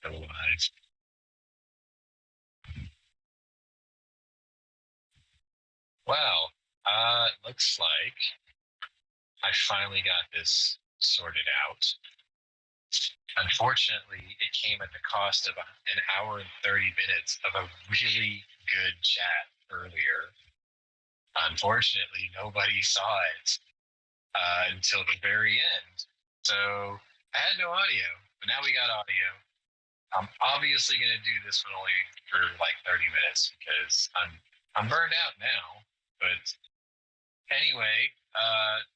And otherwise, well, looks like I finally got this sorted out. Unfortunately, it came at the cost of an hour and 30 minutes of a really good chat earlier. Unfortunately, nobody saw it until the very end. So I had no audio, but now we got audio. I'm obviously going to do this one only for like 30 minutes because I'm burned out now. But anyway,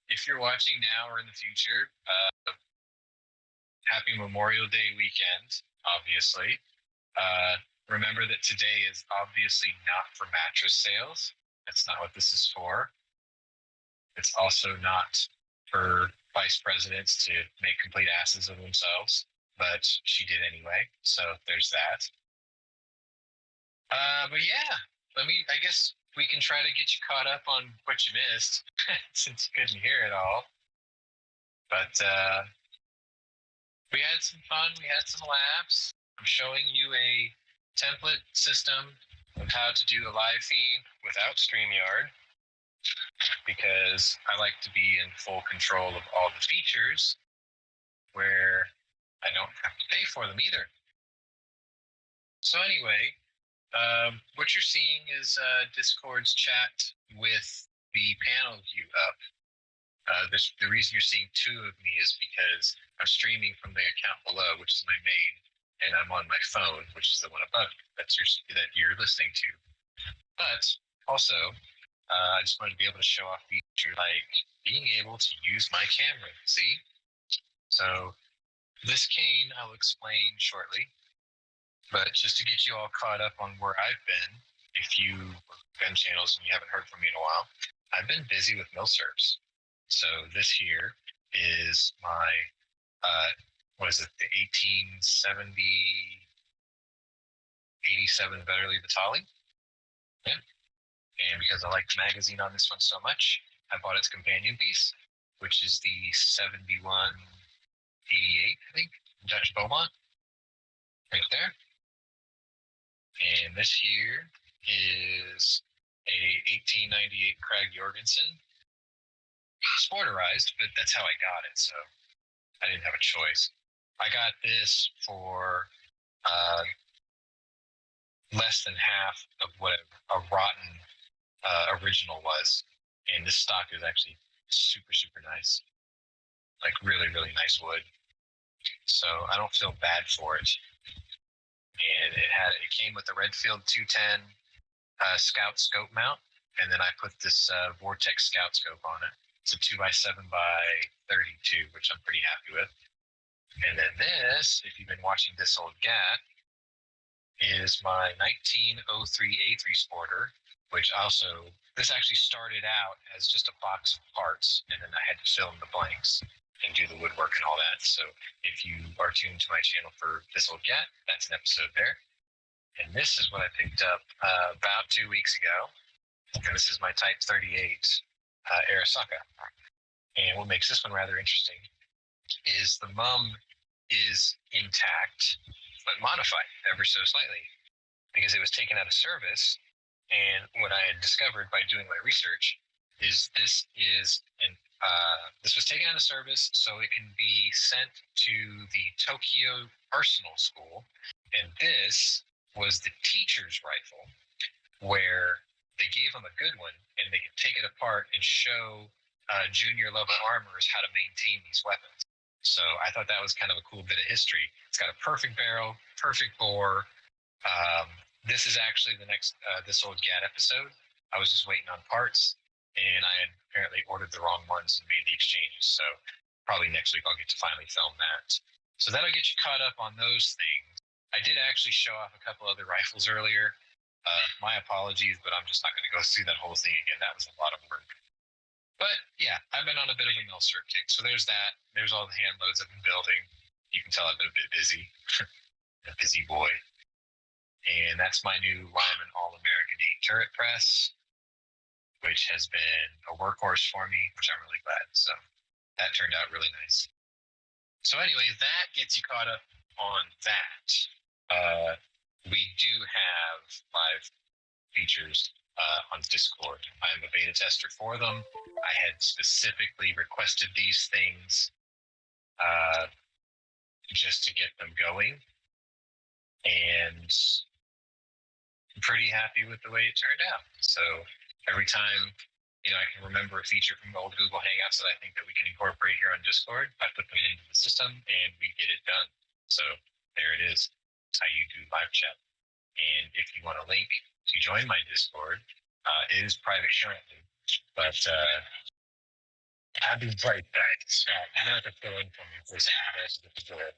if you're watching now or in the future, happy Memorial Day weekend, obviously. Uh, Remember that today is obviously not for mattress sales. That's not what this is for. It's also not for vice presidents to make complete asses of themselves, but she did anyway. So there's that. But yeah, I guess we can try to get you caught up on what you missed since you couldn't hear it all. But we had some fun. We had some laughs. I'm showing you a template system of how to do a live feed without StreamYard because I like to be in full control of all the features where I don't have to pay for them either. So anyway, what you're seeing is Discord's chat with the panel view up. The reason you're seeing two of me is because I'm streaming from the account below, which is my main, and I'm on my phone, which is the one above you, that you're listening to. But also, I just wanted to be able to show off feature like being able to use my camera. See? So this cane I'll explain shortly, but just to get you all caught up on where I've been, if you been channels and you haven't heard from me in a while, I've been busy with milsurps. So this here is my what is it, the 1870 87 Betterly Batali. Yeah. And because I like the magazine on this one so much, I bought its companion piece, which is the 7188, I think, Dutch Beaumont, right there. And this here is a 1898 Craig Jorgensen, sporterized, but that's how I got it, so I didn't have a choice. I got this for less than half of what a rotten original was, and this stock is actually super, super nice, like really, really nice wood. So I don't feel bad for it. And it came with the Redfield 210 Scout scope mount, and then I put this Vortex Scout scope on it. It's a 2x7x32, which I'm pretty happy with. And then this, if you've been watching This Old Gat, is my 1903 A3 Sporter, which this actually started out as just a box of parts, and then I had to fill in the blanks and do the woodwork and all that. So if you are tuned to my channel for This Old Gat, that's an episode there. And this is what I picked up about 2 weeks ago. And this is my Type 38 Arasaka. And what makes this one rather interesting is the mum is intact, but modified ever so slightly because it was taken out of service. And what I had discovered by doing my research is this was taken out of service so it can be sent to the Tokyo Arsenal School. And this was the teacher's rifle, where they gave them a good one and they could take it apart and show junior level armors how to maintain these weapons. So I thought that was kind of a cool bit of history. It's got a perfect barrel, perfect bore. This is actually the next This Old Gat episode. I was just waiting on parts, and I had apparently ordered the wrong ones and made the exchanges. So probably next week I'll get to finally film that. So that'll get you caught up on those things. I did actually show off a couple other rifles earlier. My apologies, but I'm just not going to go through that whole thing again. That was a lot of work. But yeah, I've been on a bit of a milsurp kick. So there's that. There's all the hand loads I've been building. You can tell I've been a bit busy. A busy boy. And that's my new Lyman All-American 8 turret press, which has been a workhorse for me, which I'm really glad. So that turned out really nice. So anyway, that gets you caught up on that. We do have live features on Discord. I'm a beta tester for them. I had specifically requested these things just to get them going, and I'm pretty happy with the way it turned out. So every time I can remember a feature from old Google Hangouts that I think that we can incorporate here on Discord, I put them into the system and we get it done. So there it is. That's how you do live chat. And if you want a link to join my Discord, it is private currently, but I'll be right back. Scott, you're going to have to fill in for me for a second.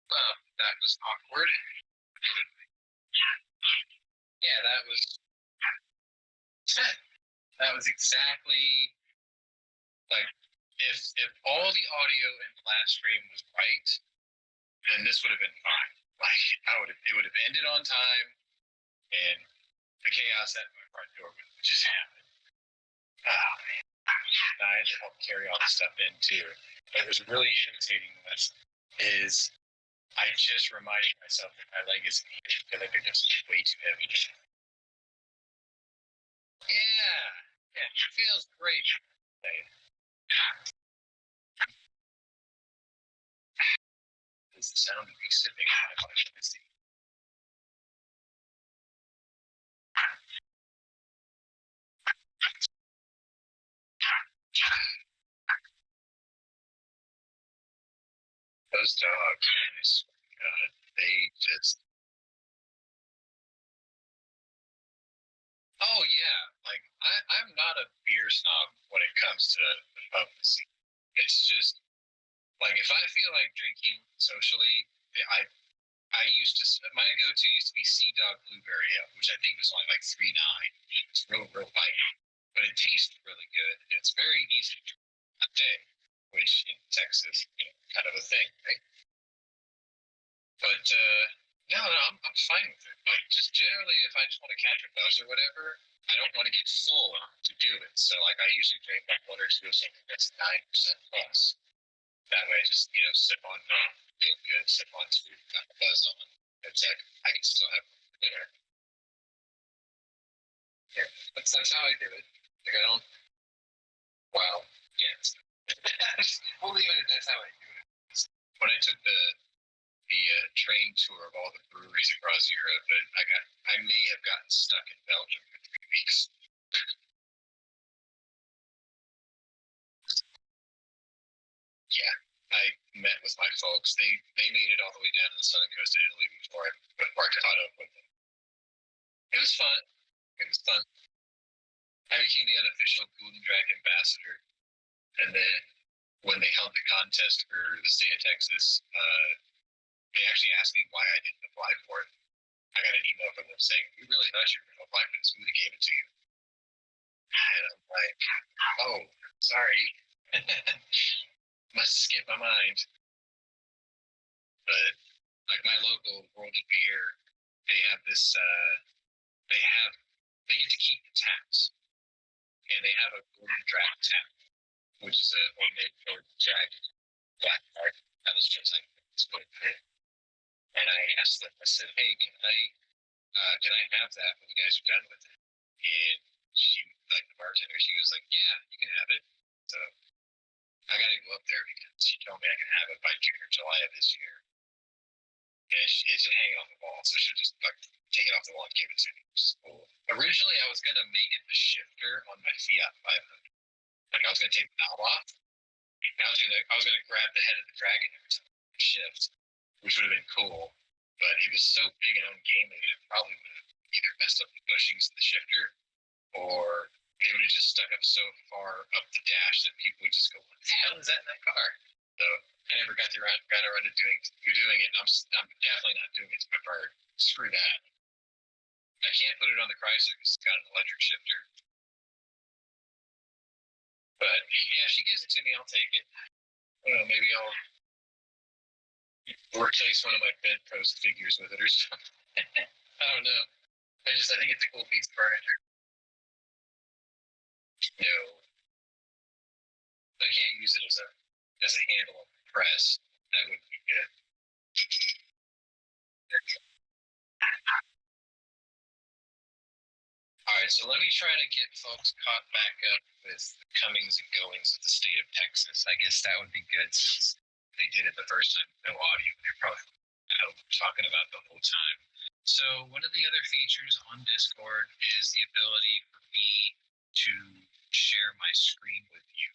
Well, that was awkward. Yeah, that was exactly like if all the audio in the last stream was right, then this would have been fine. Like it would have ended on time, and the chaos at my front door would just happen. Oh man, I had to help carry all this stuff in too. What was really irritating is I just reminded myself that my leg is needed because I picked up something way too heavy. Yeah, it feels great. It's the sound of me sipping on my vitamin C. Those dogs, man, I swear to God, they just. Oh yeah, like I'm not a beer snob when it comes to the potency. It's just like if I feel like drinking socially, I used to my go-to used to be Sea Dog Blueberry Ale, which I think was only like 3.9. It's real light, but it tastes really good. And it's very easy to drink a day, which in Texas, kind of a thing, right? But no, I'm fine with it. Like, just generally, if I just want to catch a buzz or whatever, I don't want to get full to do it. So like, I usually drink like one or two of something that's 9% plus. That way, I just sip on feel good, sip on two, got the buzz on. It's like I can still have dinner. Yeah, that's how I do it. Like I don't. Wow. Yeah. We'll leave it at that's how I do it. When I took the train tour of all the breweries across Europe, and I may have gotten stuck in Belgium for 3 weeks. Yeah, I met with my folks. They made it all the way down to the southern coast of Italy before I caught up with them. It was fun. It was fun. I became the unofficial Gluten Drag ambassador, and then when they held the contest for the state of Texas, they actually asked me why I didn't apply for it. I got an email from them saying, "We really thought you were going to apply for this. We would have gave it to you." And I'm like, "Oh, sorry." Must skip my mind. But like my local World of Beer, they have this. They get to keep the taps, and they have a golden draft tap, which is a homemade golden jag black card. That was just like and I asked them. I said, "Hey, can I have that when you guys are done with it?" And she, like the bartender, she was like, "Yeah, you can have it." So I got to go up there because she told me I can have it by June or July of this year. And it's hanging on the wall, so I should just like take it off the wall and give it to me, which is cool. Originally, I was gonna make it the shifter on my Fiat 500. Like I was gonna take the knob off. And I was gonna grab the head of the dragon every time I shift, which would have been cool. But it was so big and ungainly that it probably would have either messed up the bushings of the shifter, or it would have just stuck up so far up the dash that people would just go, "What the hell is that in that car?" So I never got around to doing it. And I'm definitely not doing it to my bird. Screw that. I can't put it on the Chrysler because it's got an electric shifter. But yeah, if she gives it to me, I'll take it. I don't know, maybe I'll replace one of my bedpost figures with it or something. I don't know. I think it's a cool piece of furniture. No, I can't use it as a handle on the press. That would be good. All right, so let me try to get folks caught back up with the comings and goings of the state of Texas. I guess that would be good since they did it the first time with no audio. They're probably out talking about the whole time. So one of the other features on Discord is the ability for me to share my screen with you.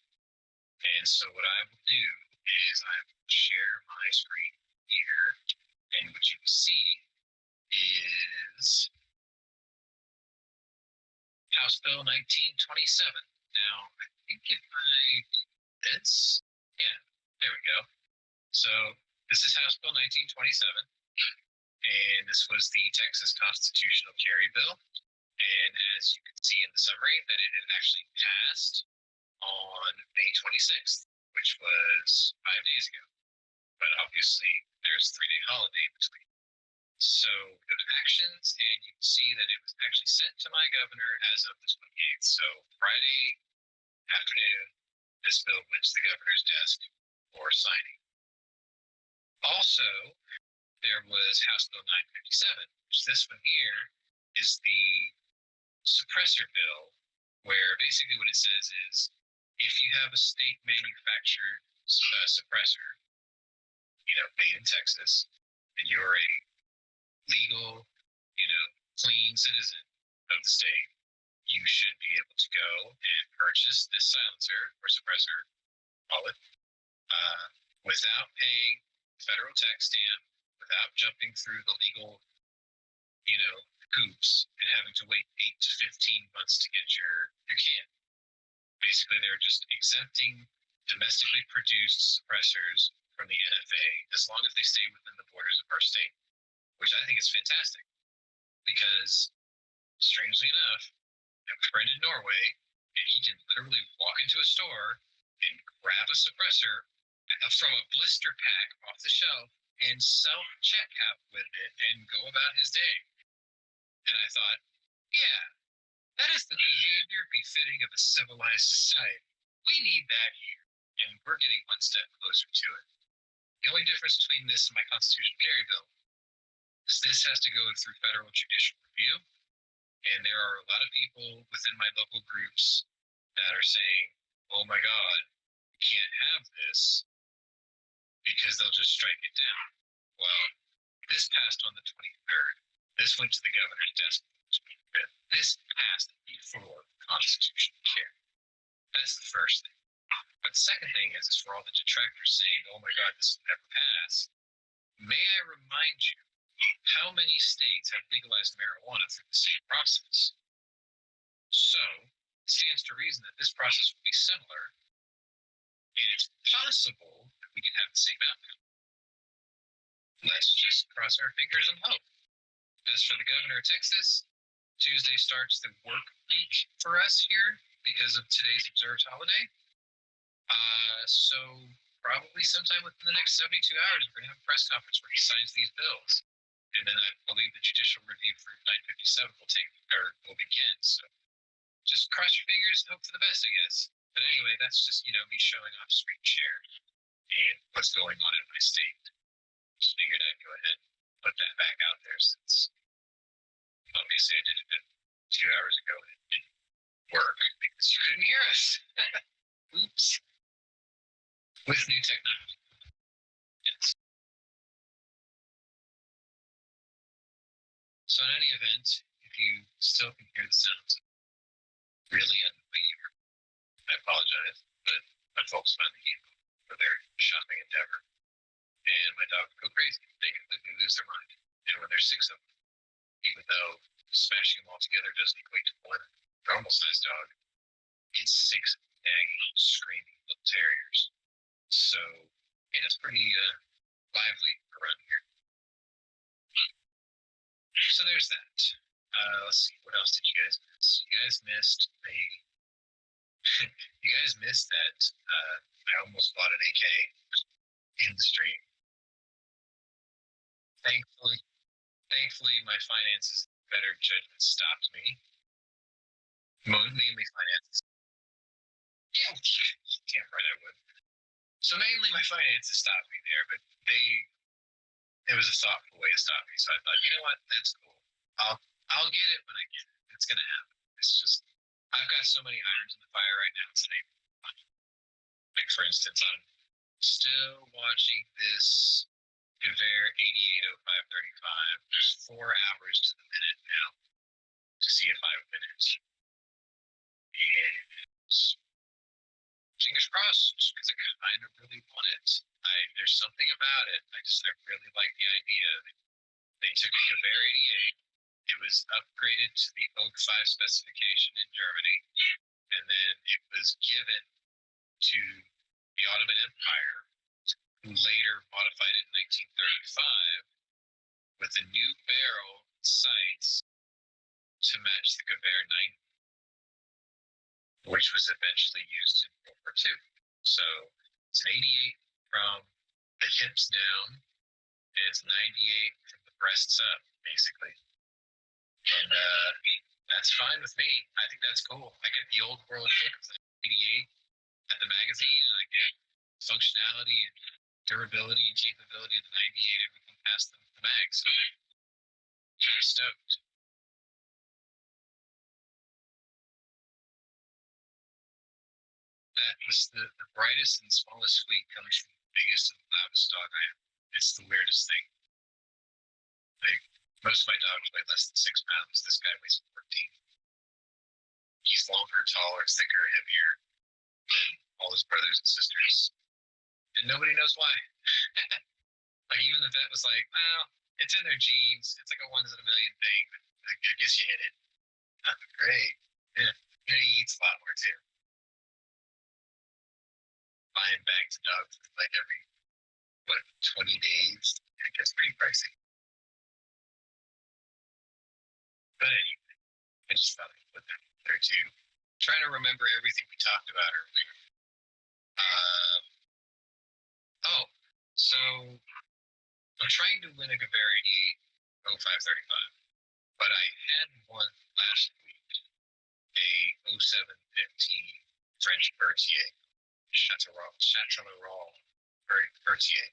And so what I will do is I will share my screen here, and what you will see is House Bill 1927. Now, I think if I do this, yeah, there we go. So this is House Bill 1927, and this was the Texas Constitutional Carry Bill. And as you can see in the summary, that it had actually passed on May 26th, which was 5 days ago. But obviously, there's a 3-day holiday in between. So go to actions, and you can see that it was actually sent to my governor as of the 28th. So Friday afternoon, this bill went to the governor's desk for signing. Also, there was House Bill 957, which this one here is the suppressor bill, where basically what it says is if you have a state manufactured suppressor, made in Texas, and you're a legal, clean citizen of the state, you should be able to go and purchase this silencer or suppressor, call it, without paying federal tax stamp, without jumping through the legal, hoops and having to wait 8 to 15 months to get your can. Basically, they're just exempting domestically produced suppressors from the NFA as long as they stay within the borders of our state, which I think is fantastic because, strangely enough, I have a friend in Norway, and he can literally walk into a store and grab a suppressor from a blister pack off the shelf and self-check out with it and go about his day. And I thought, yeah, that is the behavior befitting of a civilized society. We need that here, and we're getting one step closer to it. The only difference between this and my constitutional carry bill is this has to go through federal judicial review, and there are a lot of people within my local groups that are saying, oh my God, we can't have this because they'll just strike it down. Well, this passed on the 23rd. This went to the governor's desk on the 25th. This passed before constitutional carry. That's the first thing. But the second thing is for all the detractors saying, oh my God, this will never pass. May I remind you how many states have legalized marijuana through the same process? So it stands to reason that this process will be similar, and it's possible that we can have the same outcome. Let's just cross our fingers and hope. As for the governor of Texas, Tuesday starts the work week for us here because of today's observed holiday. So probably sometime within the next 72 hours, we're going to have a press conference where he signs these bills. And then I believe the judicial review for 957 will begin. So just cross your fingers and hope for the best, I guess. But anyway, that's just, me showing off screen share and what's going on in my state. Just figured I'd go ahead and put that back out there since obviously I did it 2 hours ago and it didn't work because you couldn't hear us. Oops. With new technology. Yes. So in any event, if you still can hear the sounds really annoying, I apologize, but my folks finally came home for their shopping endeavor. And my dog would go crazy. They completely lose their mind. And when there's 6 of them, even though smashing them all together doesn't equate to one normal sized dog, it's 6 nagging, screaming little terriers. So, yeah, it's pretty lively around here. So there's that. Let's see, what else did you guys miss? You guys missed that I almost bought an AK in the stream. Thankfully, my finances, better judgment stopped me. Mainly finances. Yeah, damn right I would. So mainly my finances stopped me there, but it was a thoughtful way to stop me. So I thought, you know what, that's cool. I'll get it when I get it. It's gonna happen. It's just I've got so many irons in the fire right now. It's like for instance, I'm still watching this Gewehr 880535. There's 4 hours to the minute now to see if I win it. And fingers crossed, because I kind of really want it. There's something about it. I really like the idea. They took a Gewehr 88. It was upgraded to the Oak 5 specification in Germany, and then it was given to the Ottoman Empire, who later modified it in 1935 with a new barrel sights to match the Gewehr 90, which was eventually used in World War II. So it's an 88 from the hips down, and it's 98 from the breasts up, basically. And that's fine with me. I think that's cool. I get the old world look of the 88 at the magazine, and I get functionality and durability and capability of the 98, everything past the mag. So I'm kind of stoked. That was the brightest and smallest fleet comes from the biggest and loudest dog I have. It's the weirdest thing. Like, most of my dogs weigh less than 6 pounds. This guy weighs 14. He's longer, taller, thicker, heavier than all his brothers and sisters. And nobody knows why. Like, even the vet was like, well, it's in their genes. It's like a once in a million thing. I guess you hit it. Great. Yeah. He eats a lot more too. Buying bags of dogs like every 20 days. It gets pretty pricey. But anyway, I just thought I'd put that there too. Trying to remember everything we talked about earlier. So I'm trying to win a Gewehr 88 0535, but I had one last week, a 0715 French Berthier, Châtellerault Berthier,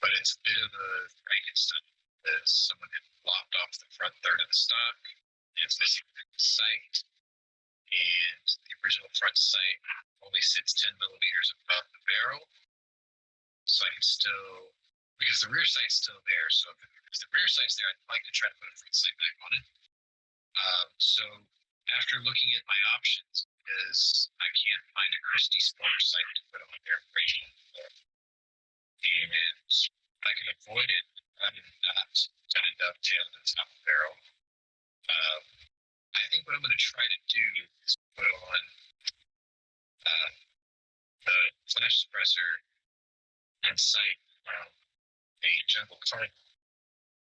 but it's a bit of a Frankenstein because someone had lopped off the front third of the stock. It's missing the sight, and the original front sight only sits 10 millimeters above the barrel. So I can still, because the rear sight's still there. So if the rear sight's there, I'd like to try to put a front sight back on it. So after looking at my options, because I can't find a Christie spoiler sight to put on there, and if I can avoid it, I did not kind of dovetail to the top of the barrel. I think what I'm going to try to do is put on the flash suppressor and sight from a Jungle Cardinal,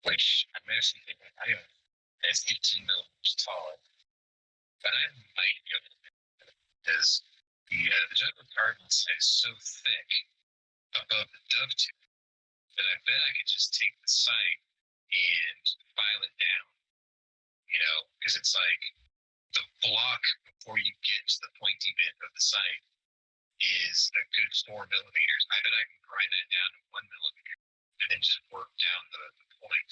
which I'm actually thinking I own. It's 18 millimeters tall, but I might be able to do it because the Jungle Cardinal sight is so thick above the dovetail that I bet I could just take the sight and file it down, because it's like the block before you get to the pointy bit of the sight is a good 4 millimeters. I bet I can grind that down to 1 millimeter and then just work down the point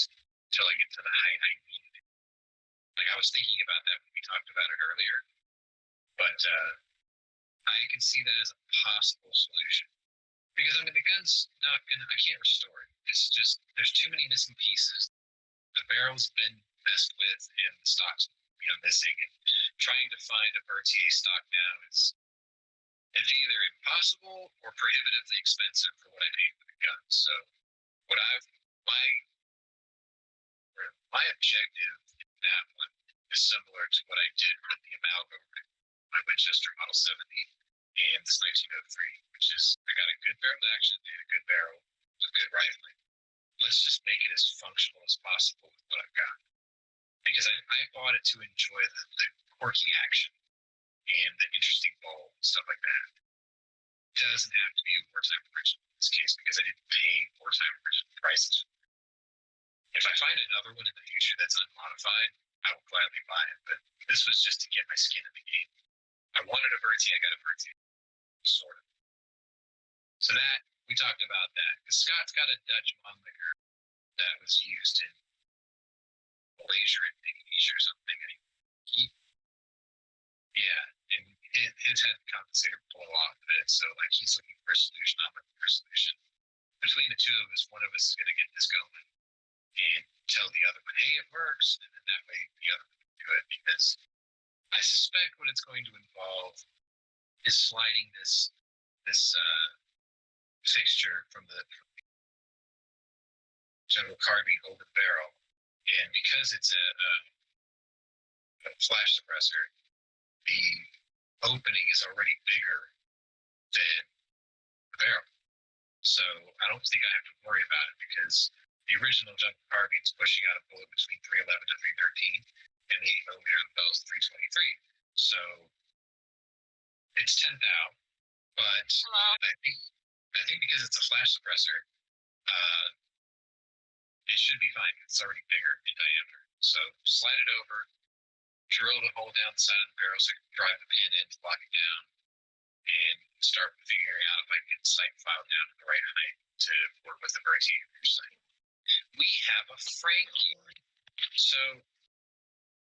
until I get to the height I need. Like I was thinking about that when we talked about it earlier, but I can see that as a possible solution. Because I mean, the gun's not gonna. I can't restore it. It's just there's too many missing pieces. The barrel's been messed with, and the stock's missing. And trying to find a Berthier stock now is it's either impossible or prohibitively expensive for what I paid for the gun. So what my objective in that one is similar to what I did with the Amalgam, my Winchester Model 70 and this 1903, which is I got a good barrel action and a good barrel with good rifling. Let's just make it as functional as possible with what I've got. Because I bought it to enjoy the quirky action and the interesting bowl and stuff like that. It doesn't have to be a wartime original in this case because I didn't pay wartime original prices. If I find another one in the future that's unmodified, I will gladly buy it. But this was just to get my skin in the game. I wanted a Berthier, I got a Berthier. Sort of. So that, we talked about that. Because Scott's got a Dutch Mannlicher that was used in Malaysia and Indonesia or something. And and his had the compensator blow off of it. So like he's looking for a solution, I'm looking for a solution. Between the two of us, one of us is going to get this going and tell the other one, hey, it works. And then that way the other one can do it, because I suspect what it's going to involve is sliding this fixture from the general carbine over the barrel, and because it's a flash suppressor, the opening is already bigger than the barrel. So I don't think I have to worry about it because the original jungle carbine is pushing out a bullet between 311 to 313, and the 8 millimeter of the bell is 323. So it's 10 thou, but I think because it's a flash suppressor, it should be fine. It's already bigger in diameter. So slide it over, drill the hole down the side of the barrel so I can drive the pin in to lock it down, and start figuring out if I can get the sight filed down at the right height to work with the Berthier sight. We have a Frankie. So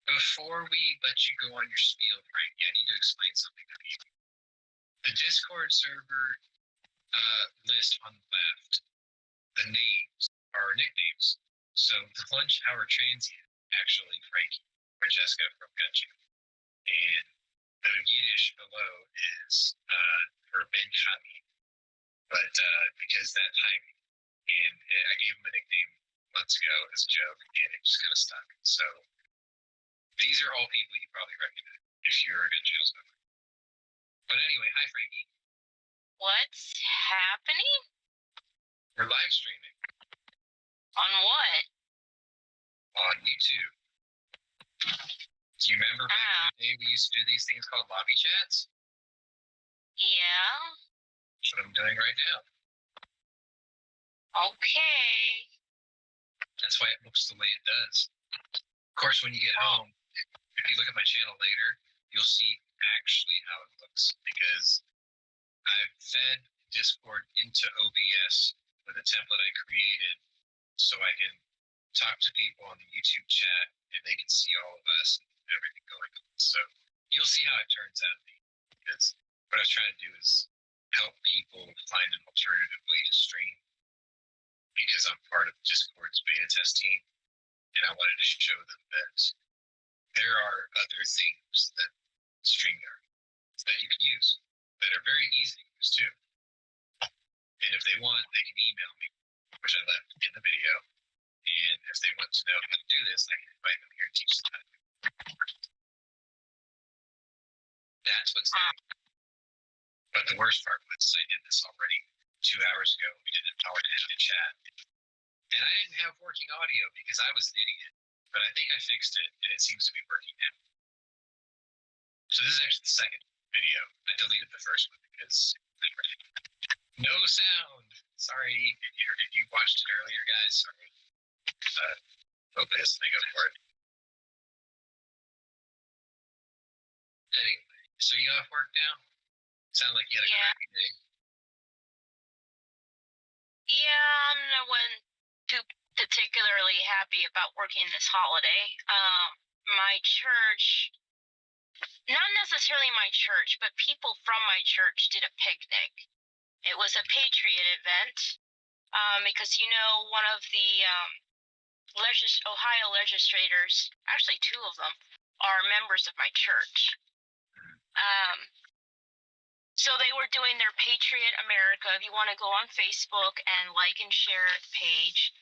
before we let you go on your spiel, Frankie, I need to explain something to you. The Discord server list on the left, the names are nicknames. So the lunch hour transient, actually Frankie, Francesca from Gunchip. And the Yiddish below is for Ben Chami, but because that timing, and I gave him a nickname months ago as a joke, and it just kind of stuck. So these are all people you probably recognize if you're a Gun Channels member. But anyway, hi Frankie. What's happening? We're live streaming. On what? On YouTube. Do you remember back in the day we used to do these things called lobby chats? Yeah. That's what I'm doing right now. Okay. That's why it looks the way it does. Of course, when you get home, if you look at my channel later, you'll see actually how it looks because I've fed Discord into OBS with a template I created so I can talk to people on the YouTube chat and they can see all of us and everything going on. So you'll see how it turns out because what I was trying to do is help people find an alternative way to stream because I'm part of Discord's beta test team and I wanted to show them that there are other things that StreamYard that you can use that are very easy to use too. And if they want, they can email me, which I left in the video. And if they want to know how to do this, I can invite them here and teach them how to do it. That's what's new. But the worst part was I did this already 2 hours ago. We did an hour and a half chat. And I didn't have working audio because I was an idiot. But I think I fixed it and it seems to be working now. So this is actually the second video. I deleted the first one because no sound. Sorry if you watched it earlier, guys. Sorry. Hope it doesn't make up for it. Anyway, so you off work now? Sound like you had a crappy day. Yeah, I wasn't too particularly happy about working this holiday. My church, not necessarily my church, but people from my church did a picnic. It was a patriot event because, one of the Ohio legislators, actually two of them, are members of my church. So they were doing their Patriot America. If you want to go on Facebook and like and share the page,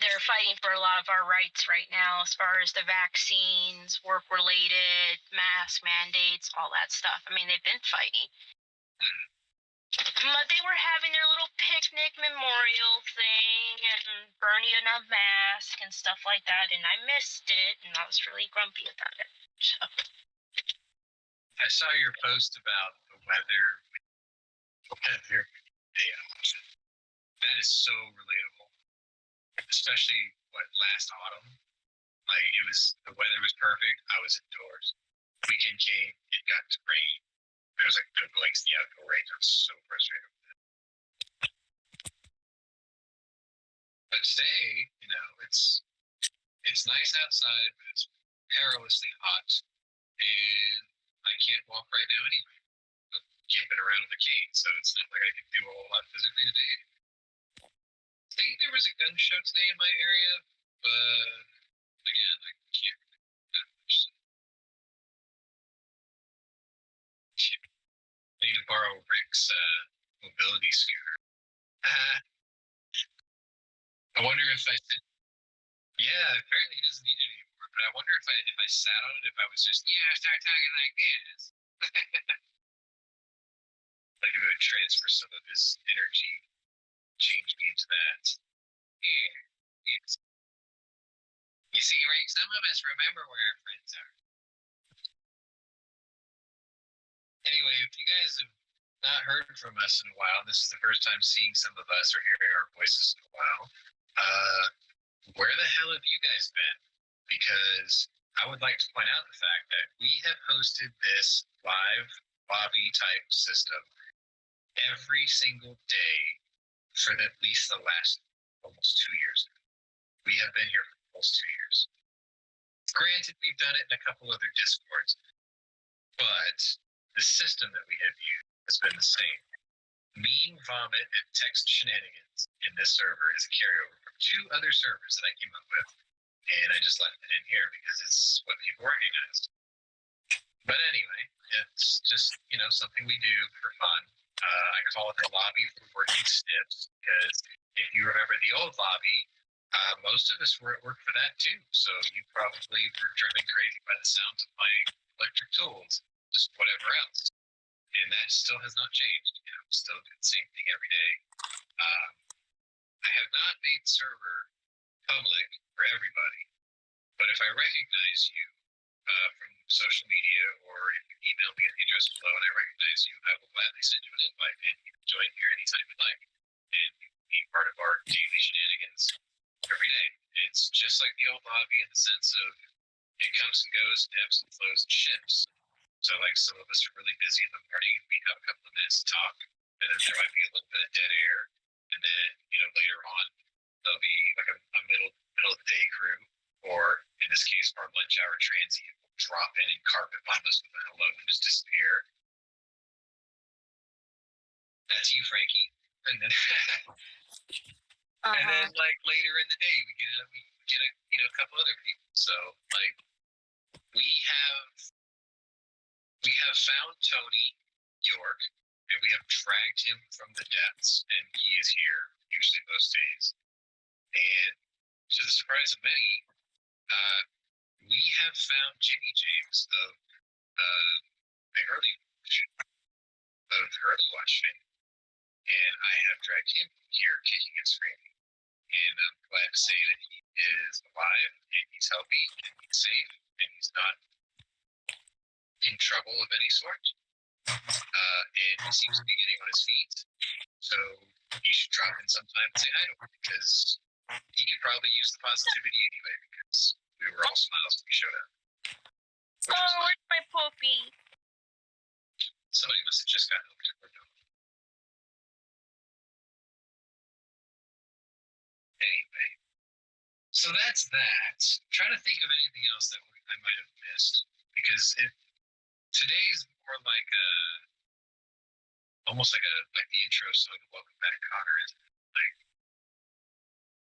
they're fighting for a lot of our rights right now as far as the vaccines, work-related, mask mandates, all that stuff. I mean, they've been fighting. But they were having their little picnic memorial thing and burning a mask and stuff like that, and I missed it, and I was really grumpy about it. So. I saw your post about the weather day option. That is so relatable, especially last autumn. Like the weather was perfect. I was indoors. Weekend came, it got to rain. There was like no going to the outdoor range. I was so frustrated with that. But today, it's nice outside, but it's perilously hot, and I can't walk right now anyway. I'm camping around with a cane, so it's not like I can do a whole lot physically today. I think there was a gun show today in my area, but again, I can't really do that much. I need to borrow Rick's mobility scooter. I wonder if I said, yeah, apparently he doesn't need it anymore. But I wonder if I sat on it, if I was just start talking like this, like it would transfer some of his energy, change me into that. Yeah. Yes. You see, Rick, some of us remember where our friends are. Anyway, if you guys have not heard from us in a while, this is the first time seeing some of us or hearing our voices in a while. Where the hell have you guys been? Because I would like to point out the fact that we have hosted this live lobby type system every single day for at least the last almost 2 years. We have been here for almost 2 years. Granted, we've done it in a couple other Discords, but the system that we have used has been the same. Mean, vomit, and text shenanigans in this server is a carryover from 2 other servers that I came up with, and I just left it in here because it's what people recognize. But anyway, it's just, something we do for fun. I call it the lobby for working stiffs because if you remember the old lobby, most of us were at work for that too. So you probably were driven crazy by the sounds of my electric tools, just whatever else. And that still has not changed. Still do the same thing every day. I have not made server public for everybody, but if I recognize you, from social media, or if you email me at the address below and I recognize you, I will gladly send you an invite, and you can join here anytime you like, and you can be part of our daily shenanigans every day. It's just like the old hobby in the sense of it comes and goes and ebbs and flows and shifts. So like some of us are really busy in the morning and we have a couple of minutes to talk, and then there might be a little bit of dead air, and then later on there'll be like a middle of the day crew, or in this case our lunch hour transient will drop in and carpet bomb us with a hello and just disappear. That's you, Frankie. And then and then like later in the day we get a couple other people. So like we have found Tony York, and we have dragged him from the depths, and he is here usually most days. And to the surprise of many, we have found Jimmy James of the early watch fame, and I have dragged him here kicking and screaming. And I'm glad to say that he is alive, and he's healthy, and he's safe, and he's not in trouble of any sort. And he seems to be getting on his feet. So you should drop in sometime and say hi to him, because he could probably use the positivity anyway, because we were all smiles when we showed up. Oh, where's my puppy? Somebody must have just gotten over to her door. Anyway, so that's that. I'm trying to think of anything else that I might have missed, because today's more like almost like the intro song to Welcome Back, Connor. Is like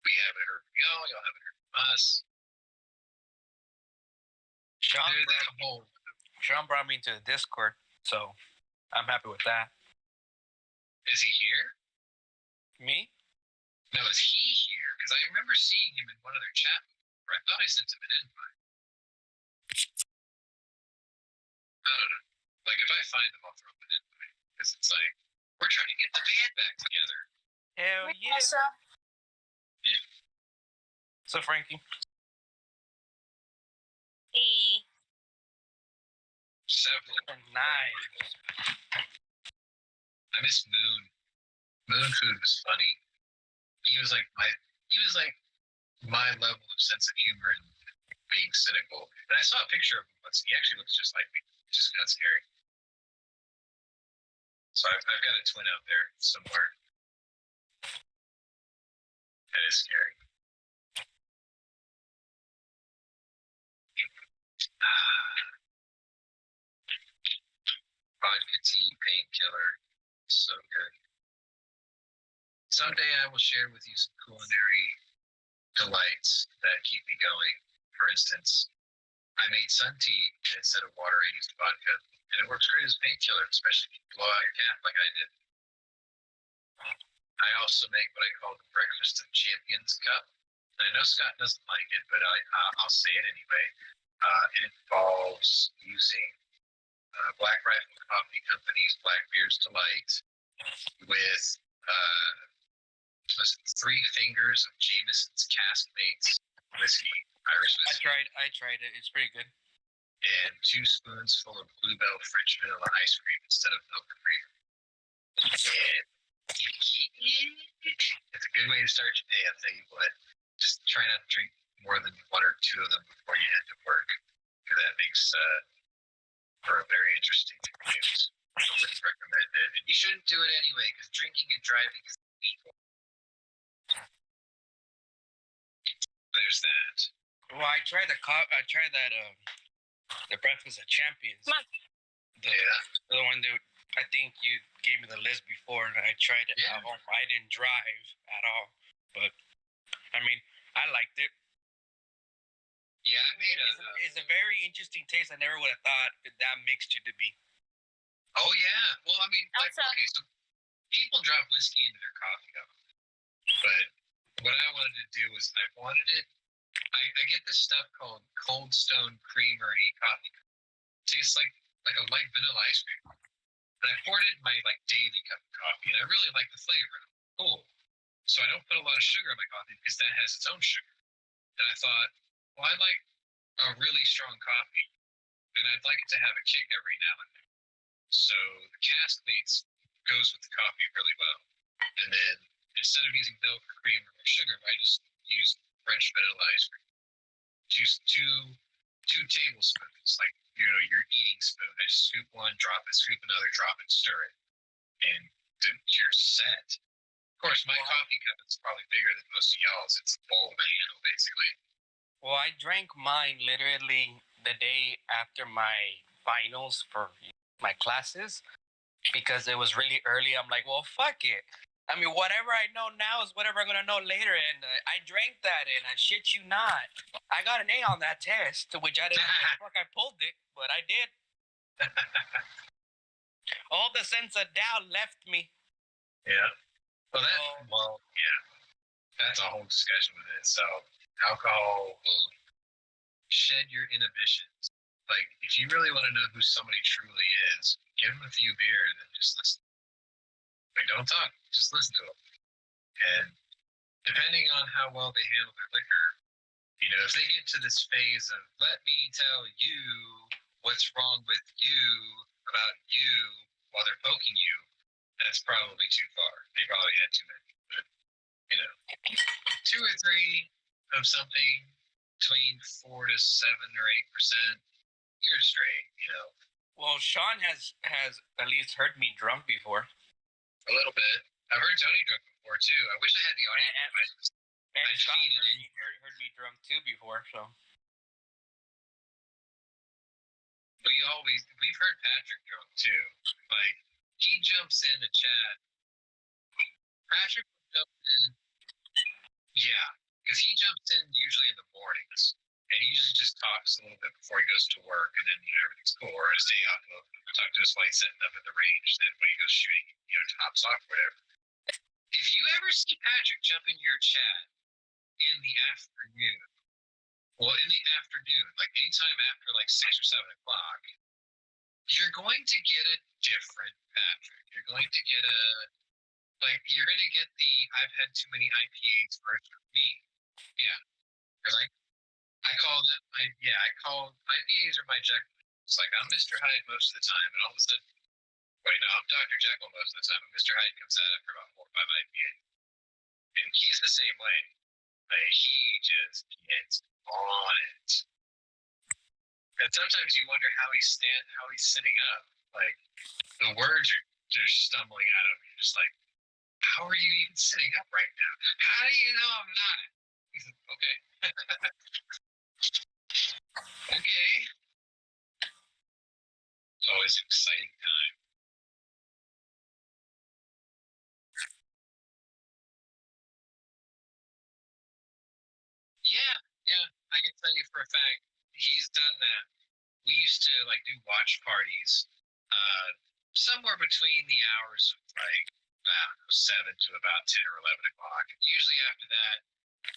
we haven't heard from y'all haven't heard from us. Sean brought me into the Discord, so I'm happy with that. Is he here? Me? No, is he here? Because I remember seeing him in one other chat where I thought I sent him an invite. I don't know. Like, if I find him, I'll throw him an invite. Because it's like, we're trying to get the band back together. Hell yeah. Yeah. So, Frankie? Hey. Several. Nice. I miss Moon. Moon Food was funny. He was like my level of sense of humor and being cynical. And I saw a picture of him once. He actually looks just like me. It's just kind of scary. So I've got a twin out there somewhere. That is scary. Vodka tea, painkiller, so good. Someday I will share with you some culinary delights that keep me going. For instance, I made sun tea, and instead of water I used vodka, and it works great as a painkiller, especially if you blow out your calf like I did. I also make what I call the Breakfast of Champions cup. And I know Scott doesn't like it, but I'll say it anyway. It involves using Black Rifle Coffee Company's Black Beers Delight with 3 fingers of Jameson's Caskmates whiskey, Irish whiskey. I tried it. It's pretty good. And 2 spoons full of Bluebell French vanilla ice cream instead of milk or cream. And it's a good way to start your day, I'll tell you what. Just try not to drink more than 1 or 2 of them before you head to work, because that makes for a very interesting commute. I wouldn't recommend it. And you shouldn't do it anyway, because drinking and driving is illegal. There's that. Well, I tried that the Breakfast of Champions. The one that I think you gave me the list before, and I tried it at home. I didn't drive at all, but I mean, I liked it. Yeah, I made It's a very interesting taste. I never would have thought that mixture to be. Oh yeah. Well, I mean, like, okay, so people drop whiskey into their coffee cup, but what I wanted to do was I get this stuff called Cold Stone Creamery coffee cup. It tastes like a light vanilla ice cream. And I poured it in my daily cup of coffee, and I really like the flavor. Cool. So I don't put a lot of sugar in my coffee because that has its own sugar. And I thought, well, I like a really strong coffee. and I'd like it to have a kick every now and then. So the Caskmates goes with the coffee really well. And then instead of using milk or cream or sugar, I just use French vanilla ice cream. Two tablespoons, like your eating spoon. I just scoop one, drop it, scoop another, drop it, stir it, and you're set. Of course, my coffee cup is probably bigger than most of y'all's. It's a bowl of a handle, basically. Well, I drank mine literally the day after my finals for my classes because it was really early. I'm like, well, fuck it. I mean, whatever I know now is whatever I'm going to know later. And I drank that, and I shit you not. I got an A on that test, which I didn't know the fuck I pulled it, but I did. All the sense of doubt left me. Yeah. Well, yeah. That's a whole discussion with itself. Alcohol will shed your inhibitions. Like, if you really want to know who somebody truly is, give them a few beers and just listen. Like, don't talk, just listen to them. And depending on how well they handle their liquor, if they get to this phase of, let me tell you what's wrong with you about you while they're poking you, that's probably too far. They probably had too many. But, 2 or 3 of something between 4 to 7 or 8%, you're straight, Well, Sean has at least heard me drunk before. A little bit. I've heard Tony drunk before too. I wish I had the audio. And Scott heard me drunk too before, so. We've heard Patrick drunk too. Like, he jumps in the chat. Patrick jumps in. Yeah, because he jumps in usually in the mornings. And he usually just talks a little bit before he goes to work, and then everything's cool. Or his day off, he'll talk to his wife setting up at the range. Then when he goes shooting, tops off, whatever. If you ever see Patrick jump in your chat in the afternoon, like anytime after like 6 or 7 o'clock, you're going to get a different Patrick. You're going to get the I've had too many IPAs version of me. Yeah, because I call IPAs are my Jekyll. It's like I'm Mr. Hyde most of the time, and all of a sudden, I'm Dr. Jekyll most of the time, and Mr. Hyde comes out after about 4 or 5 IPAs. And he's the same way. Like, he just gets on it. And sometimes you wonder how he's sitting up. Like, the words are just stumbling out of him. You're just like, how are you even sitting up right now? How do you know I'm not? Okay. Okay. It's always an exciting time. Yeah, I can tell you for a fact, he's done that. We used to do watch parties, somewhere between the hours of 7 to about 10 or 11 o'clock. Usually after that,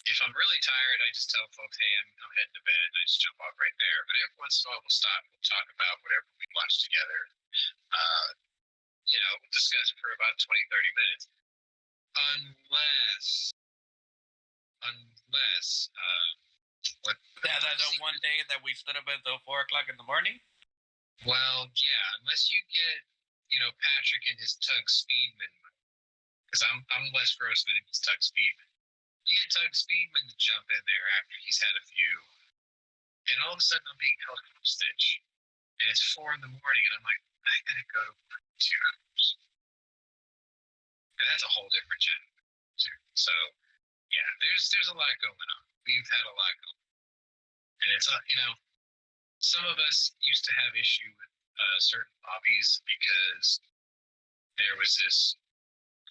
if I'm really tired, I just tell folks, hey, I'm heading to bed, and I just jump off right there. But every once in a while, we'll stop and we'll talk about whatever we watched together. We'll discuss it for about 20, 30 minutes. Unless that one day that we stood up until 4 o'clock in the morning? Well, yeah, unless you get, Patrick and his Tug Speedman, because I'm Wes Grossman and he's Tug Speedman. You get Tug Speedman to jump in there after he's had a few, and all of a sudden I'm being held hostage, and it's 4 in the morning, and I'm like, I gotta go for 2 hours, and that's a whole different channel too. So, yeah, there's a lot going on. We've had a lot going on, and it's some of us used to have issue with certain hobbies because there was this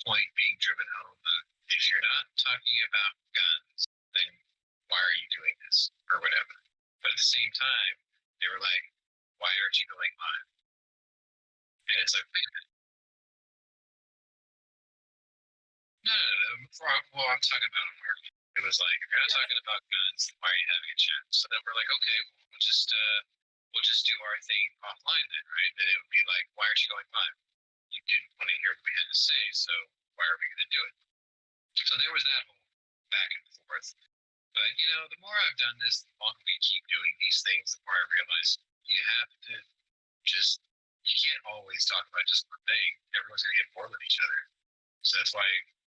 point being driven home that if you're not talking about guns, then why are you doing this or whatever? But at the same time, they were like, why aren't you going live? And it's like, wait a minute. No. Well, I'm talking about a market. It was like, if you're not talking about guns, why are you having a chat? So then we're like, okay, we'll just do our thing offline then, right? Then it would be like, why aren't you going live? You didn't want to hear what we had to say, so why are we going to do it? So there was that whole back and forth. But the more I've done this, the longer we keep doing these things, the more I realize you have to just you can't always talk about just one thing. Everyone's gonna get bored with each other. So that's why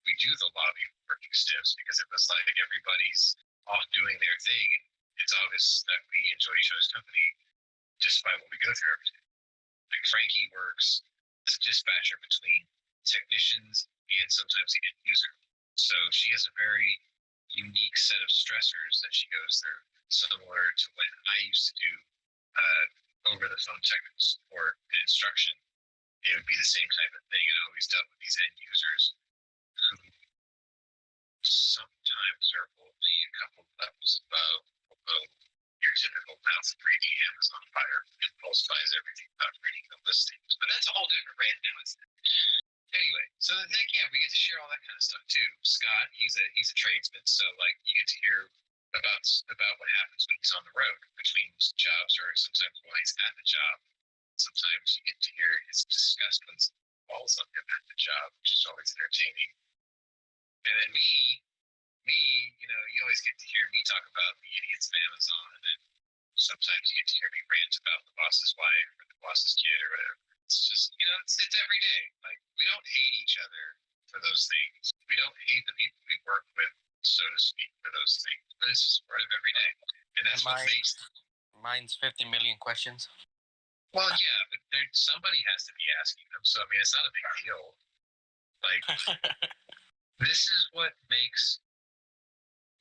we do the lobby working stiffs, because it was like everybody's off doing their thing, and it's obvious that we enjoy each other's company just by what we go through every day. Like Frankie works as a dispatcher between technicians and sometimes the end user. So she has a very unique set of stressors that she goes through, similar to when I used to do over the phone technical support and instruction. It would be the same type of thing. And I always dealt with these end users who sometimes are only a couple levels above your typical mouth breathing Amazon buyer, impulse buys everything without reading the listings. But that's a whole different rant now. Anyway, so like we get to share all that kind of stuff too. Scott, he's a tradesman, so like you get to hear about what happens when he's on the road between jobs, or sometimes while he's at the job. Sometimes you get to hear his disgust when something falls on him at the job, which is always entertaining. And then me, you always get to hear me talk about the idiots of Amazon, and sometimes you get to hear me rant about the boss's wife or the boss's kid or whatever. It's just, it's every day. Like, we don't hate each other for those things. We don't hate the people we work with, so to speak, for those things. But it's just part of every day. And that's what makes... Mine's 50 million questions. Well, yeah, but somebody has to be asking them. So, I mean, it's not a big deal. Like, this is what makes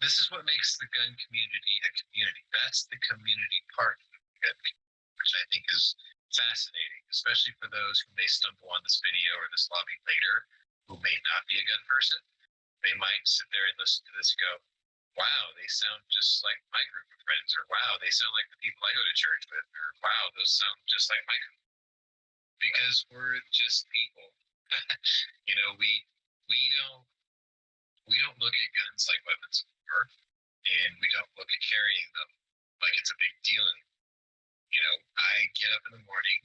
the gun community a community. That's the community part of the gun community, which I think is fascinating, especially for those who may stumble on this video or this lobby later, who may not be a gun person. They might sit there and listen to this and go, wow, they sound just like my group of friends, or wow, they sound like the people I go to church with, or wow, those sound just like my group. Because we're just people. We don't look at guns like weapons of war, and we don't look at carrying them like it's a big deal anymore. I get up in the morning,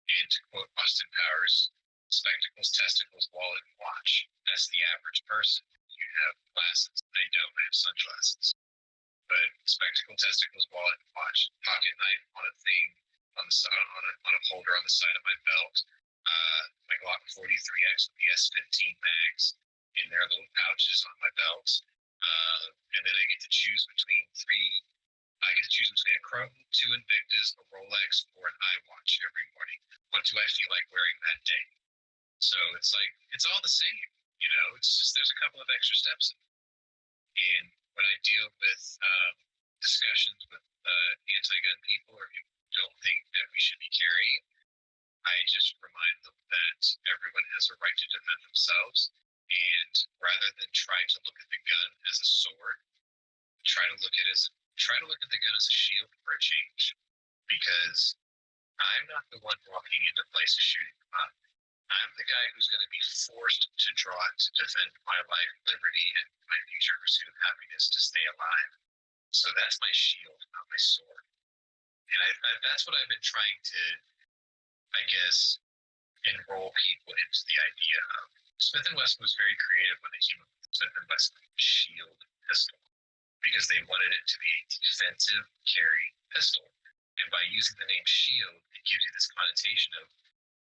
and to quote Austin Powers, spectacles, testicles, wallet, and watch. That's the average person. You have glasses. I don't. I have sunglasses. But spectacle, testicles, wallet, and watch. Pocket knife on a thing on a holder on the side of my belt. My Glock 43X with the S15 mags in their little pouches on my belt. And then I get to choose between a Croton, 2 Invictus, a Rolex, or an iWatch every morning. What do I feel like wearing that day? So it's like, it's all the same, it's just, there's a couple of extra steps in it. And when I deal with discussions with anti-gun people, or people who don't think that we should be carrying, I just remind them that everyone has a right to defend themselves. And rather than try to look at the gun as a sword, try to look at the gun as a shield for a change. Because I'm not the one walking into places shooting them up. I'm the guy who's going to be forced to draw it to defend my life, liberty, and my future pursuit of happiness to stay alive. So that's my shield, not my sword. And that's what I've been trying to, I guess, enroll people into the idea of. Smith & Wesson was very creative when they came up with Smith & Wesson Shield pistol, because they wanted it to be a defensive carry pistol. And by using the name Shield, it gives you this connotation of,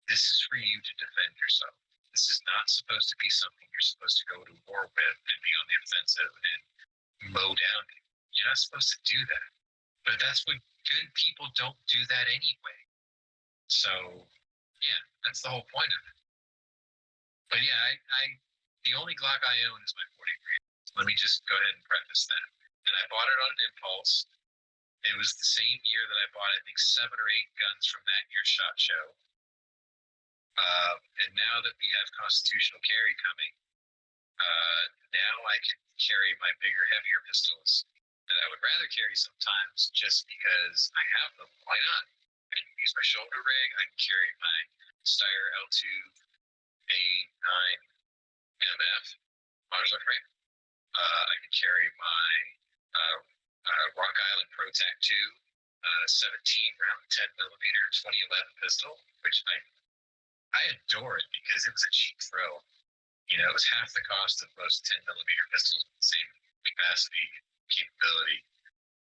this is for you to defend yourself. This is not supposed to be something you're supposed to go to war with and be on the offensive and mow down people. You're not supposed to do that. But that's what good people don't do that anyway. So, yeah, that's the whole point of it. But yeah, the only Glock I own is my 43. Let me just go ahead and preface that. And I bought it on an impulse. It was the same year that I bought, I think, 7 or 8 guns from that year's SHOT Show. And now that we have constitutional carry coming, now I can carry my bigger, heavier pistols that I would rather carry sometimes, just because I have them. Why not? I can use my shoulder rig. I can carry my Steyr L2 A9 MF modular frame. I can carry my Rock Island ProTac 2 17 round 10 millimeter 2011 pistol, which I adore it because it was a cheap throw. It was half the cost of most 10 millimeter pistols with the same capacity. capability.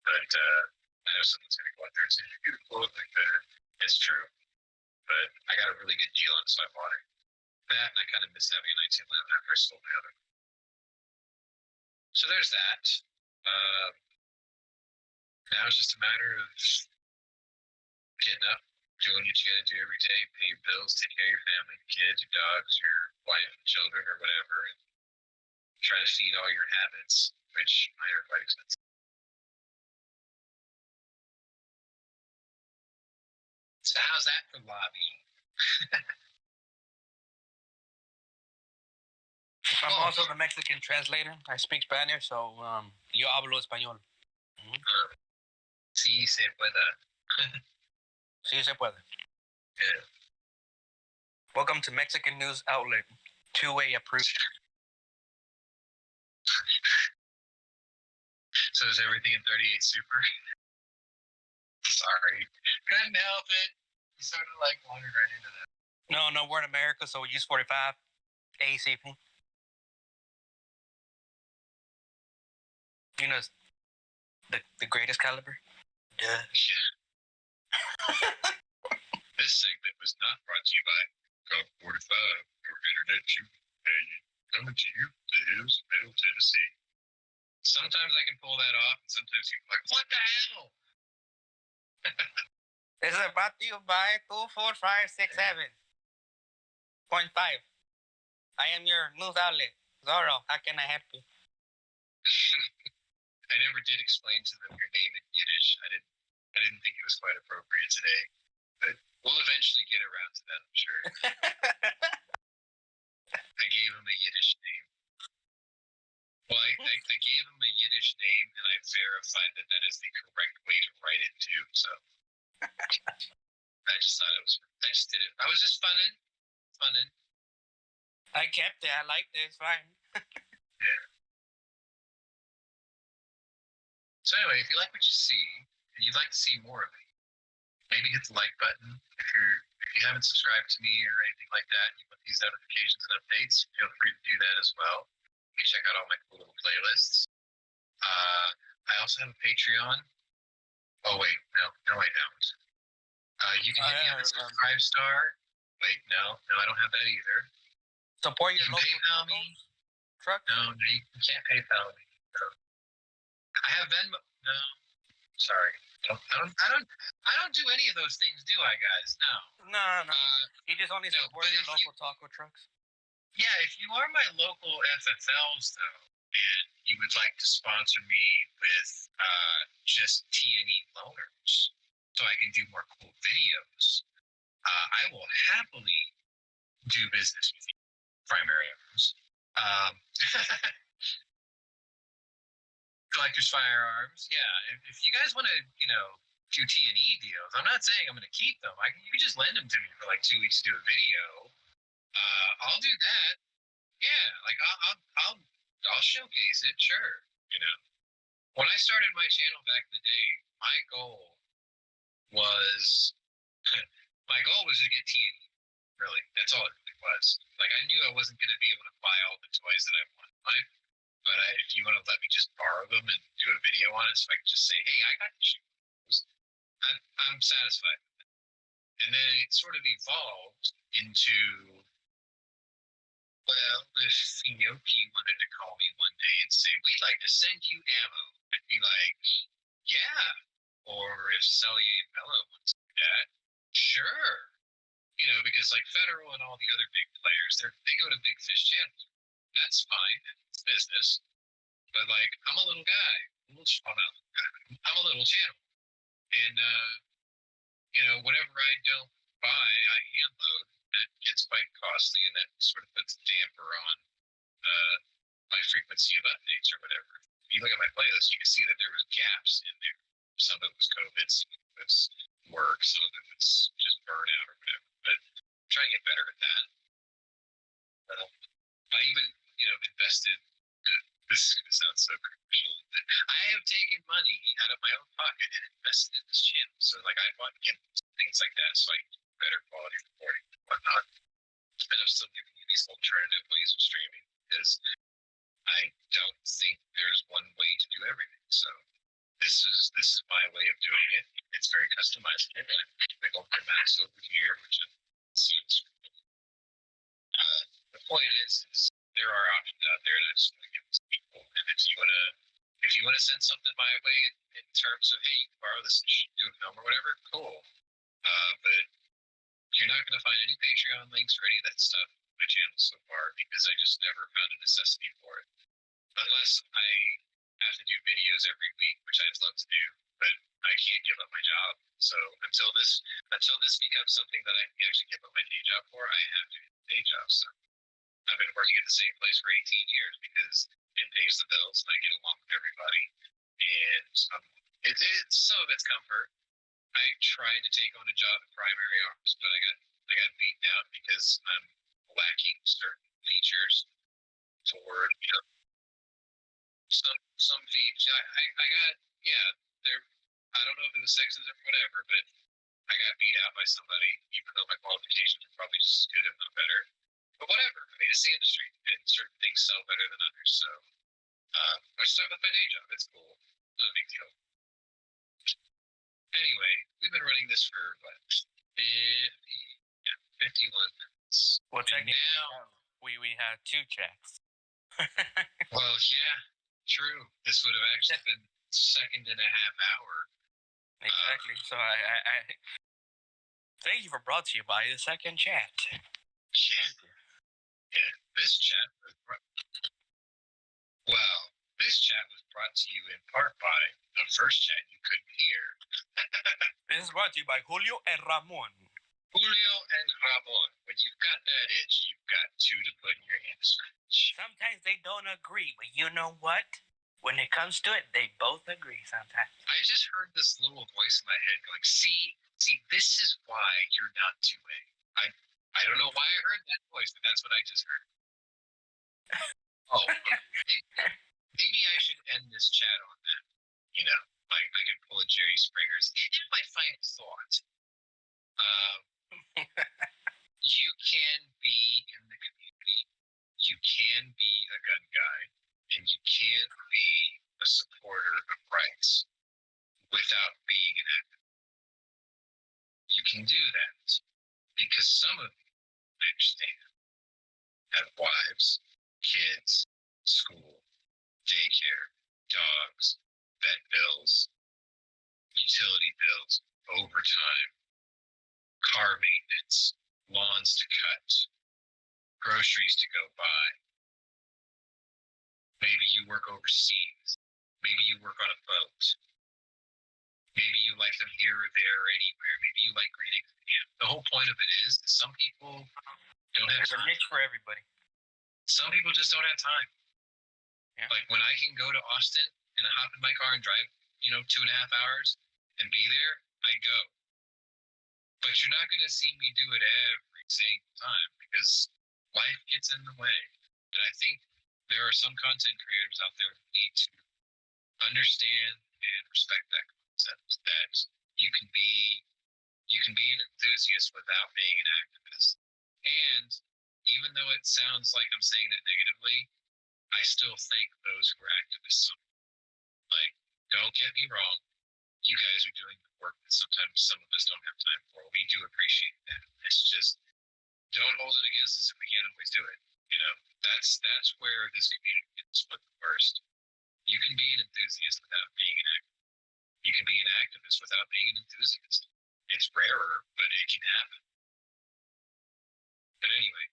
But I know someone's going to go out there and say, you get a quote like that. It's true. But I got a really good deal on it, so I bought it. That, and I kind of miss having a 1911 after I sold my other. So there's that. Now it's just a matter of getting up, doing what you got to do every day, pay your bills, take care of your family, your kids, your dogs, your wife and children, or whatever, and try to feed all your habits, which are quite expensive. So how's that for lobbying? I'm also the Mexican translator. I speak Spanish, so yo hablo español. Sí se puede. Sí se puede. Yeah. Welcome to Mexican News Outlet. Two-way approved. So is everything in 38 super? Sorry. Couldn't help it. You sort of like wandered right into that. No, we're in America, so we use 45 ACP. You know, the greatest caliber. Duh. Yeah. This segment was not brought to you by Cop 45, your internet shooting companion, coming to you from the hills of Middle Tennessee. Sometimes I can pull that off, and sometimes people are like, what the hell? This is brought to you by 24567.5. I am your news outlet. Zorro, how can I help you? I never did explain to them your name in Yiddish. I didn't think it was quite appropriate today, but we'll eventually get around to that, I'm sure. I gave him a Yiddish name. Well, I gave him a Yiddish name, and I verified that that is the correct way to write it too. So I just did it. I was just funning. I kept it. I liked it. It's fine. Yeah. So anyway, if you like what you see and you'd like to see more of me, maybe hit the like button. If you haven't subscribed to me or anything like that, you want these notifications and updates, feel free to do that as well. You can check out all my cool little playlists. I also have a Patreon. Oh wait, no I don't. You can hit me on the subscribe star. Wait, no, I don't have that either. Support your you can local PayPal me. Truck? No, you can't PayPal me. No. I have Venmo. No, sorry. I don't do any of those things, do I, guys? No. No. You just only support your local taco trucks. Yeah, if you are my local FFLs though, and you would like to sponsor me with just T&E loaners, so I can do more cool videos, I will happily do business with you, primary owners. Collector's firearms, yeah. If you guys want to, do T&E deals, I'm not saying I'm going to keep them. You can just lend them to me for like 2 weeks to do a video. I'll do that. Yeah, like I'll showcase it, sure. When I started my channel back in the day, my goal was to get T&E. Really, that's all it really was. Like I knew I wasn't going to be able to buy all the toys that I wanted. But if you want to let me just borrow them and do a video on it, so I can just say, hey, I got the shoes, I'm satisfied with it. And then it sort of evolved into, well, if Fiyoki wanted to call me one day and say, we'd like to send you ammo, I'd be like, yeah. Or if Cellier and Mello wants to do that, sure. Because like Federal and all the other big players, they go to big fish channels. That's fine. It's business. But like, I'm a little guy. I'm a little channel. And, whatever I don't buy, I hand load. That gets quite costly, and that sort of puts a damper on my frequency of updates or whatever. If you look at my playlist, you can see that there was gaps in there. Some of it was COVID, some of it was work, some of it was just burnout or whatever. But I'm trying to get better at that. I even, invested. This is going to sound so commercial. I have taken money out of my own pocket and invested in this channel. So, like, I bought gimmicks, things like that, so I can do better quality recording and whatnot. And I'm still giving you these alternative ways of streaming because I don't think there's one way to do everything. So this is my way of doing it. It's very customizable. I go for Max over here, which seems. The point is there are options out there, and I just want to give this to people. And if you wanna send something my way in terms of hey, you can borrow this and do a film or whatever, cool. But you're not gonna find any Patreon links or any of that stuff on my channel so far because I just never found a necessity for it. Unless I have to do videos every week, which I'd love to do, but I can't give up my job. So until this becomes something that I can actually give up my day job for, I have to do a day job. So I've been working at the same place for 18 years because it pays the bills and I get along with everybody. And it's some of it's comfort. I tried to take on a job at Primary Office, but I got beaten out because I'm lacking certain features toward some feeds. I got there. I don't know if it was sexism or whatever, but I got beat out by somebody, even though my qualifications are probably just as good, if not better. But whatever. I mean, it's the industry, and certain things sell better than others. So I stuck with my day job. It's cool. Not a big deal. Anyway, we've been running this for what? 51 minutes. Well, technically, now, we had 2 chats. Well, yeah, true. This would have actually been second and a half hour. Exactly. So I thank you for brought to you by the second chat. Yeah, this chat was brought to you in part by the first chat you couldn't hear. This is brought to you by Julio and Ramon. Julio and Ramon. When you've got that itch, you've got 2 to put in your hand. Sometimes they don't agree, but you know what? When it comes to it, they both agree sometimes. I just heard this little voice in my head going, see, this is why you're not 2A. I don't know why I heard that voice, but that's what I just heard. Oh, maybe I should end this chat on that. You know, like I could pull a Jerry Springer's. In my final thought, you can be in the community, you can be a gun guy, and you can be a supporter of rights without being an activist. You can do that because some of you, I understand, have wives, kids, school, daycare, dogs, vet bills, utility bills, overtime, car maintenance, lawns to cut, groceries to go buy. Maybe you work overseas. Maybe you work on a boat. Maybe you like them here or there or anywhere. Maybe you like green eggs and ham. The whole point of it is that some people don't have time. There's a niche for everybody. Some people just don't have time. Yeah. Like when I can go to Austin and I hop in my car and drive, 2.5 hours and be there, I go. But you're not going to see me do it every single time because life gets in the way. And I think there are some content creators out there who need to understand and respect that concept that you can be an enthusiast without being an activist. And even though it sounds like I'm saying that negatively, I still thank those who are activists. Like, don't get me wrong, you guys are doing the work that sometimes some of us don't have time for. We do appreciate that. It's just don't hold it against us if we can't always do it. That's where this community gets split the worst. You can be an enthusiast without being an activist. You can be an activist without being an enthusiast. It's rarer, but it can happen. But anyway,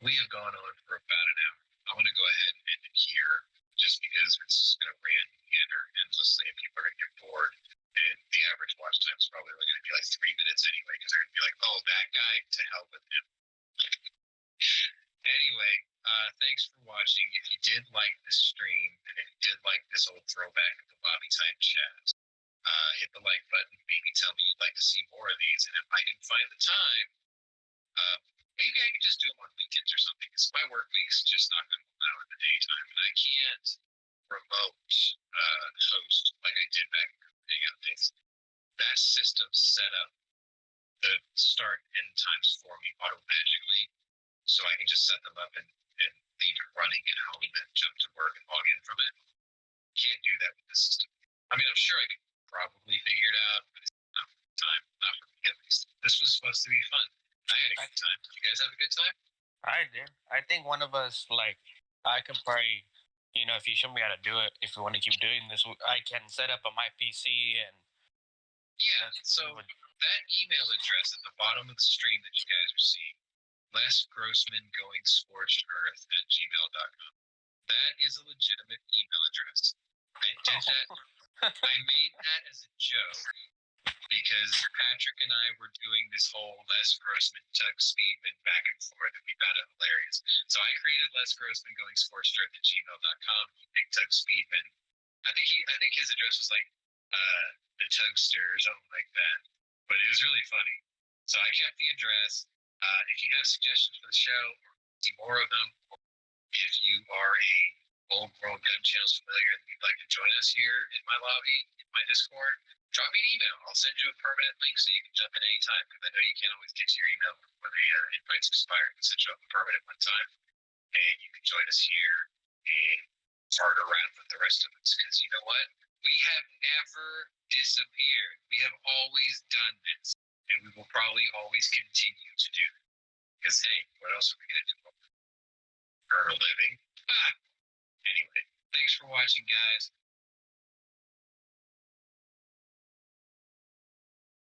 we have gone on for about an hour. I want to go ahead and end it here just because it's going to meander endlessly and people are going to get bored. And the average watch time is probably only going to be like 3 minutes anyway because they're going to be like, oh, that guy, to hell with him. Anyway, thanks for watching. If you did like this stream and if you did like this old throwback of the lobby type chat, hit the like button. Maybe tell me you'd like to see more of these. And if I can find the time, maybe I can just do them on weekends or something because my work week's just not going to allow in the daytime. And I can't remote host like I did back in Hangout days. That system set up the start and end times for me automatically, so I can just set them up and leave it running at home and then jump to work and log in from it. Can't do that with the system. I mean, I'm sure I could probably figure it out, but it's not time, not for me at least. This was supposed to be fun. I had a good time. Did you guys have a good time? I did. I think one of us, like, I can probably, if you show me how to do it, if we want to keep doing this, I can set up on my PC and. Yeah, so that email address at the bottom of the stream that you guys are seeing, Les Grossman going scorched earth at gmail.com. That is a legitimate email address. I did that. I made that as a joke because Patrick and I were doing this whole Les Grossman Tug Speedman back and forth, and we found it hilarious. So I created Les Grossman going scorched earth at gmail.com. He picked Tug Speedman. I think his address was like the Tugster or something like that. But it was really funny. So I kept the address. If you have suggestions for the show or see more of them, if you are a old world gun channels familiar and you'd like to join us here in my lobby, in my Discord, drop me an email. I'll send you a permanent link so you can jump in anytime, because I know you can't always get to your email before the invites expire. I can send you up a permanent one time, and you can join us here and fart around with the rest of us, because you know what? We have never disappeared. We have always done this, and we will probably always continue to do it. Because, hey, what else are we going to do? Earn a living. Anyway, thanks for watching, guys.